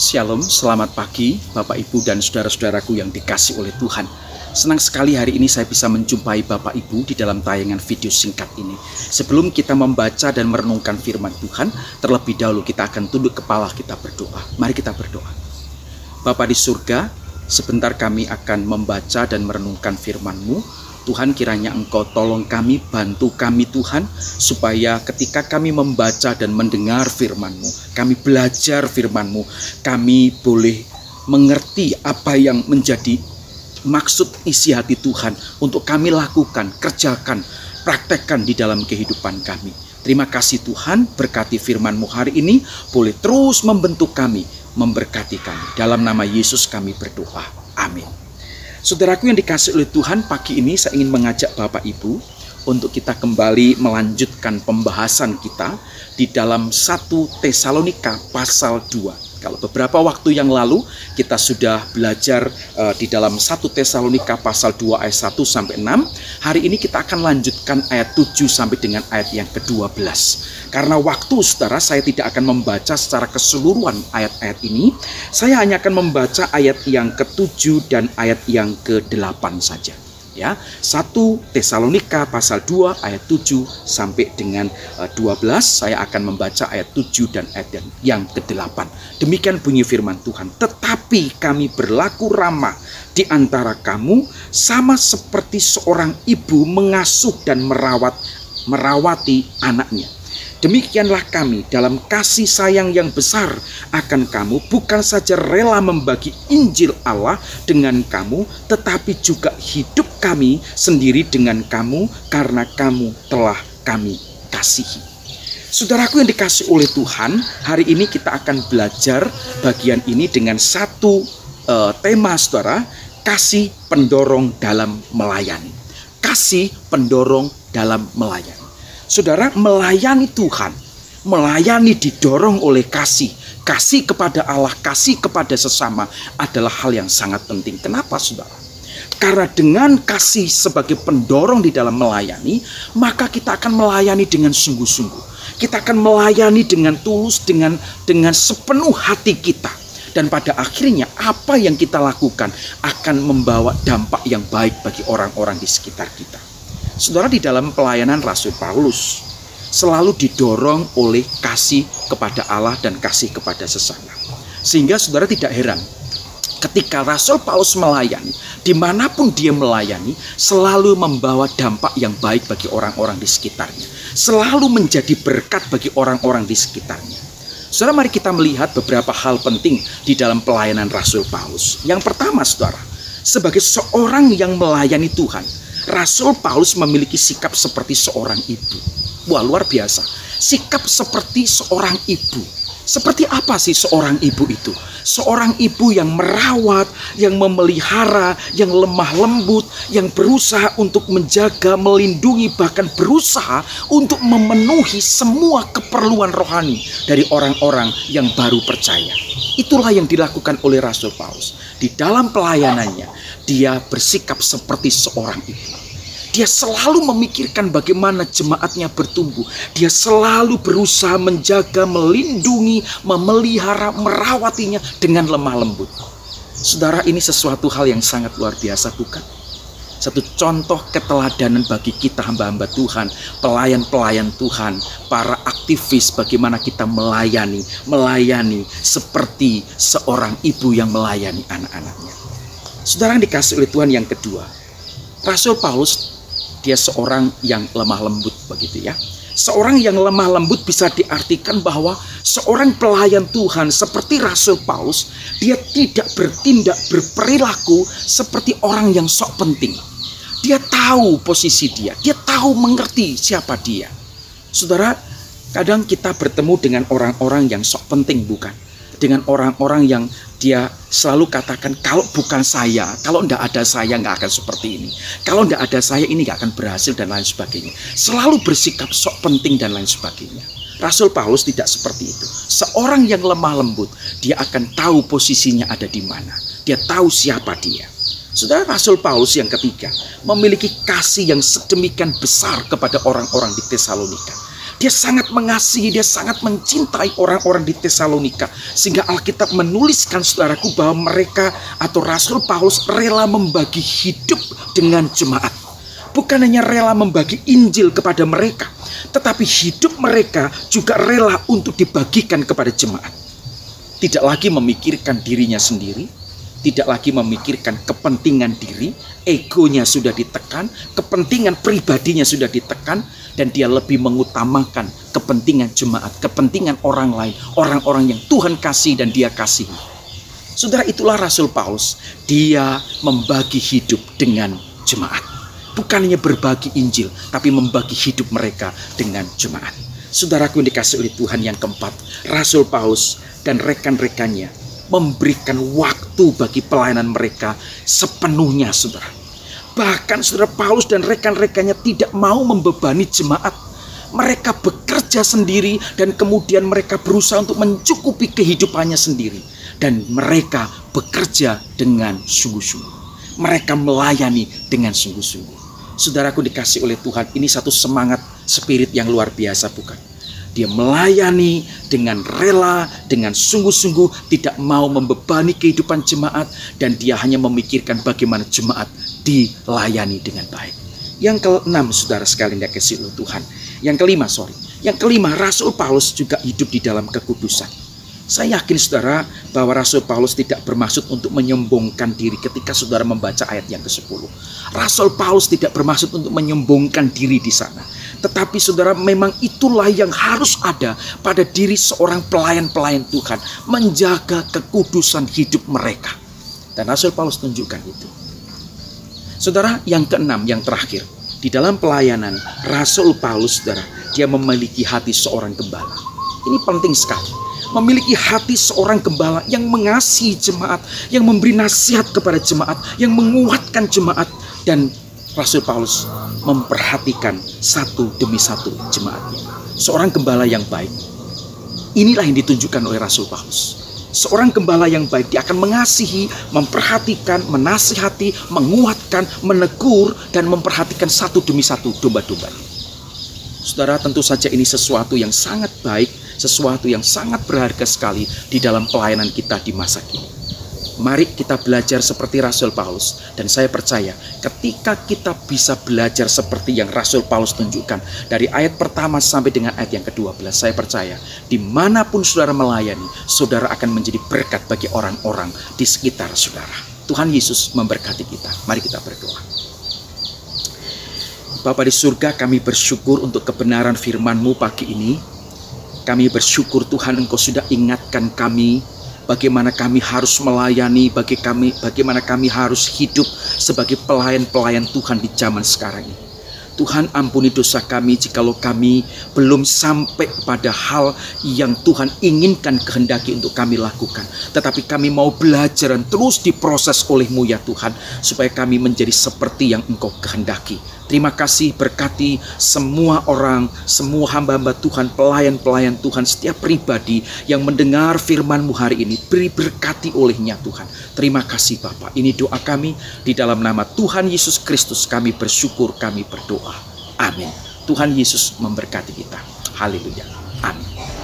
Shalom, selamat pagi Bapak Ibu dan saudara-saudaraku yang dikasih oleh Tuhan. Senang sekali hari ini saya bisa menjumpai Bapak Ibu di dalam tayangan video singkat ini. Sebelum kita membaca dan merenungkan firman Tuhan, terlebih dahulu kita akan tunduk kepala, kita berdoa. Mari kita berdoa. Bapa di surga, sebentar kami akan membaca dan merenungkan firman-Mu. Tuhan, kiranya Engkau tolong kami, bantu kami Tuhan, supaya ketika kami membaca dan mendengar firman-Mu, kami belajar firman-Mu, kami boleh mengerti apa yang menjadi maksud isi hati Tuhan untuk kami lakukan, kerjakan, praktekkan di dalam kehidupan kami. Terima kasih Tuhan, berkati firman-Mu hari ini, boleh terus membentuk kami, memberkati kami. Dalam nama Yesus kami berdoa. Amin. Saudaraku yang dikasih oleh Tuhan, pagi ini saya ingin mengajak Bapak Ibu untuk kita kembali melanjutkan pembahasan kita di dalam 1 Tesalonika pasal 2. Kalau beberapa waktu yang lalu kita sudah belajar di dalam 1 Tesalonika pasal 2 ayat 1 sampai 6. Hari ini kita akan lanjutkan ayat 7 sampai dengan ayat yang ke-12. Karena waktu saudara, saya tidak akan membaca secara keseluruhan ayat-ayat ini. Saya hanya akan membaca ayat yang ke-7 dan ayat yang ke-8 saja. Ya, 1 Tesalonika pasal 2 ayat 7 sampai dengan 12. Saya akan membaca ayat 7 dan ayat yang ke-8. Demikian bunyi firman Tuhan. Tetapi kami berlaku ramah di antara kamu, sama seperti seorang ibu mengasuh dan merawati anaknya. Demikianlah kami dalam kasih sayang yang besar akan kamu, bukan saja rela membagi Injil Allah dengan kamu, tetapi juga hidup kami sendiri dengan kamu karena kamu telah kami kasihi. Saudaraku yang dikasih oleh Tuhan, hari ini kita akan belajar bagian ini dengan satu tema saudara, kasih pendorong dalam melayani. Kasih pendorong dalam melayani. Saudara, melayani Tuhan, melayani didorong oleh kasih. Kasih kepada Allah, kasih kepada sesama adalah hal yang sangat penting. Kenapa saudara? Karena dengan kasih sebagai pendorong di dalam melayani, maka kita akan melayani dengan sungguh-sungguh. Kita akan melayani dengan tulus, dengan sepenuh hati kita. Dan pada akhirnya apa yang kita lakukan akan membawa dampak yang baik bagi orang-orang di sekitar kita. Saudara, di dalam pelayanan Rasul Paulus selalu didorong oleh kasih kepada Allah dan kasih kepada sesama. Sehingga saudara tidak heran ketika Rasul Paulus melayani, dimanapun dia melayani, selalu membawa dampak yang baik bagi orang-orang di sekitarnya. Selalu menjadi berkat bagi orang-orang di sekitarnya. Saudara, mari kita melihat beberapa hal penting di dalam pelayanan Rasul Paulus. Yang pertama saudara, sebagai seorang yang melayani Tuhan, Rasul Paulus memiliki sikap seperti seorang ibu. Wah, luar biasa. Sikap seperti seorang ibu. Seperti apa sih seorang ibu itu? Seorang ibu yang merawat, yang memelihara, yang lemah lembut, yang berusaha untuk menjaga, melindungi, bahkan berusaha untuk memenuhi semua keperluan rohani dari orang-orang yang baru percaya. Itulah yang dilakukan oleh Rasul Paulus. Di dalam pelayanannya, dia bersikap seperti seorang ibu. Dia selalu memikirkan bagaimana jemaatnya bertumbuh. Dia selalu berusaha menjaga, melindungi, memelihara, merawatinya dengan lemah lembut. Saudara, ini sesuatu hal yang sangat luar biasa, bukan? Satu contoh keteladanan bagi kita hamba-hamba Tuhan, pelayan-pelayan Tuhan, para aktivis, bagaimana kita melayani seperti seorang ibu yang melayani anak-anaknya. Saudara yang dikasih oleh Tuhan, yang kedua, Rasul Paulus, dia seorang yang lemah lembut begitu ya. Seorang yang lemah lembut bisa diartikan bahwa seorang pelayan Tuhan seperti Rasul Paulus, dia tidak bertindak, berperilaku seperti orang yang sok penting. Dia tahu posisi dia tahu mengerti siapa dia. Saudara, kadang kita bertemu dengan orang-orang yang sok penting, bukan? Dengan orang-orang yang dia selalu katakan, kalau bukan saya, kalau tidak ada saya nggak akan seperti ini. Kalau tidak ada saya ini nggak akan berhasil dan lain sebagainya. Selalu bersikap sok penting dan lain sebagainya. Rasul Paulus tidak seperti itu. Seorang yang lemah lembut, dia akan tahu posisinya ada di mana. Dia tahu siapa dia. Saudara, Rasul Paulus yang ketiga memiliki kasih yang sedemikian besar kepada orang-orang di Tesalonika. Dia sangat mengasihi, dia sangat mencintai orang-orang di Tesalonika. Sehingga Alkitab menuliskan, saudaraku, bahwa mereka atau Rasul Paulus rela membagi hidup dengan jemaat. Bukan hanya rela membagi Injil kepada mereka, tetapi hidup mereka juga rela untuk dibagikan kepada jemaat. Tidak lagi memikirkan dirinya sendiri, tidak lagi memikirkan kepentingan diri, egonya sudah ditekan, kepentingan pribadinya sudah ditekan, dan dia lebih mengutamakan kepentingan jemaat, kepentingan orang lain, orang-orang yang Tuhan kasih dan dia kasihi. Saudara, itulah Rasul Paulus. Dia membagi hidup dengan jemaat. Bukan hanya berbagi Injil, tapi membagi hidup mereka dengan jemaat. Saudaraku yang dikasihi oleh Tuhan, yang keempat, Rasul Paulus dan rekan-rekannya memberikan waktu bagi pelayanan mereka sepenuhnya, saudara. Bahkan saudara, Paulus dan rekan-rekannya tidak mau membebani jemaat. Mereka bekerja sendiri dan kemudian mereka berusaha untuk mencukupi kehidupannya sendiri. Dan mereka bekerja dengan sungguh-sungguh. Mereka melayani dengan sungguh-sungguh. Saudaraku dikasih oleh Tuhan, ini satu semangat spirit yang luar biasa, bukan? Dia melayani dengan rela, dengan sungguh-sungguh, tidak mau membebani kehidupan jemaat, dan dia hanya memikirkan bagaimana jemaat dilayani dengan baik. Yang keenam, saudara sekalian dikasihi oleh Tuhan. Yang kelima, Rasul Paulus juga hidup di dalam kekudusan. Saya yakin saudara bahwa Rasul Paulus tidak bermaksud untuk menyombongkan diri ketika saudara membaca ayat yang ke-10. Rasul Paulus tidak bermaksud untuk menyombongkan diri di sana. Tetapi saudara, memang itulah yang harus ada pada diri seorang pelayan-pelayan Tuhan. Menjaga kekudusan hidup mereka. Dan Rasul Paulus tunjukkan itu. Saudara, yang keenam, yang terakhir. Di dalam pelayanan Rasul Paulus, saudara, dia memiliki hati seorang gembala. Ini penting sekali. Memiliki hati seorang gembala yang mengasihi jemaat, yang memberi nasihat kepada jemaat, yang menguatkan jemaat. Dan Rasul Paulus memperhatikan satu demi satu jemaatnya. Seorang gembala yang baik, inilah yang ditunjukkan oleh Rasul Paulus. Seorang gembala yang baik, dia akan mengasihi, memperhatikan, menasihati, menguatkan, menegur, dan memperhatikan satu demi satu domba-domba. Saudara, tentu saja ini sesuatu yang sangat baik, sesuatu yang sangat berharga sekali di dalam pelayanan kita di masa kini. Mari kita belajar seperti Rasul Paulus. Dan saya percaya ketika kita bisa belajar seperti yang Rasul Paulus tunjukkan dari ayat pertama sampai dengan ayat yang ke-12, saya percaya dimanapun saudara melayani, saudara akan menjadi berkat bagi orang-orang di sekitar saudara. Tuhan Yesus memberkati kita. Mari kita berdoa. Bapa di surga, kami bersyukur untuk kebenaran firman-Mu pagi ini. Kami bersyukur Tuhan, Engkau sudah ingatkan kami bagaimana kami harus melayani, bagaimana kami harus hidup sebagai pelayan-pelayan Tuhan di zaman sekarang ini. Tuhan, ampuni dosa kami jikalau kami belum sampai pada hal yang Tuhan inginkan kehendaki untuk kami lakukan. Tetapi kami mau belajar dan terus diproses oleh-Mu ya Tuhan, supaya kami menjadi seperti yang Engkau kehendaki. Terima kasih, berkati semua orang, semua hamba-hamba Tuhan, pelayan-pelayan Tuhan, setiap pribadi yang mendengar firman-Mu hari ini, beri berkati olehnya Tuhan. Terima kasih Bapa. Ini doa kami di dalam nama Tuhan Yesus Kristus kami bersyukur, kami berdoa. Amin. Tuhan Yesus memberkati kita. Haleluya. Amin.